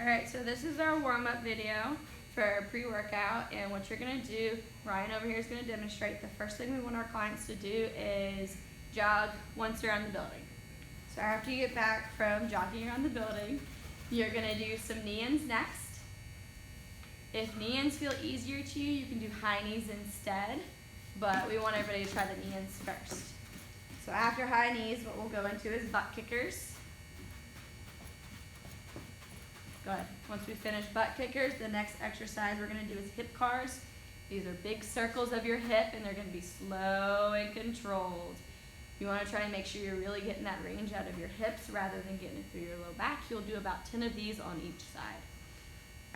Alright, so this is our warm-up video for pre-workout, and what you're going to do, Ryan over here is going to demonstrate. The first thing we want our clients to do is jog once around the building. So after you get back from jogging around the building, you're going to do some knee-ins next. If knee-ins feel easier to you, you can do high knees instead, but we want everybody to try the knee-ins first. So after high knees, what we'll go into is butt kickers. Good. Once we finish butt kickers, the next exercise we're going to do is hip cars. These are big circles of your hip, and they're going to be slow and controlled. You want to try and make sure you're really getting that range out of your hips rather than getting it through your low back. You'll do about 10 of these on each side.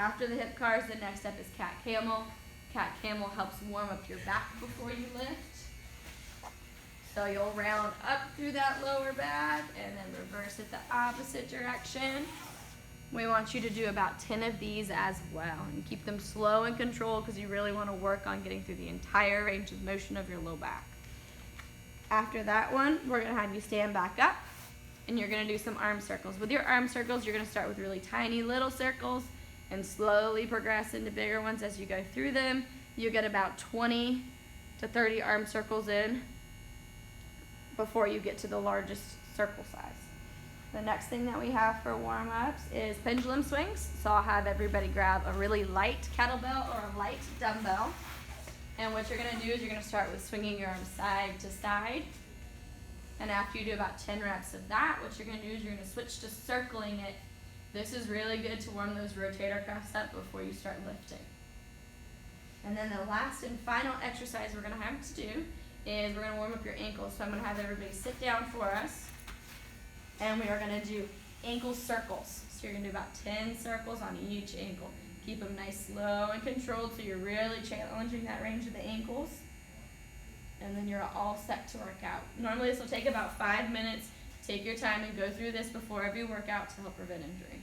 After the hip cars, the next step is cat camel. Cat camel helps warm up your back before you lift. So you'll round up through that lower back and then reverse it the opposite direction. We want you to do about 10 of these as well, and keep them slow and controlled because you really want to work on getting through the entire range of motion of your low back. After that one, we're going to have you stand back up, and you're going to do some arm circles. With your arm circles, you're going to start with really tiny little circles and slowly progress into bigger ones as you go through them. You get about 20 to 30 arm circles in before you get to the largest circle size. The next thing that we have for warm-ups is pendulum swings. So I'll have everybody grab a really light kettlebell or a light dumbbell. And what you're going to do is you're going to start with swinging your arms side to side. And after you do about 10 reps of that, what you're going to do is you're going to switch to circling it. This is really good to warm those rotator cuffs up before you start lifting. And then the last and final exercise we're going to have to do is we're going to warm up your ankles. So I'm going to have everybody sit down for us. And we are going to do ankle circles. So you're going to do about 10 circles on each ankle. Keep them nice, slow, and controlled so you're really challenging that range of the ankles. And then you're all set to work out. Normally this will take about 5 minutes. Take your time and go through this before every workout to help prevent injury.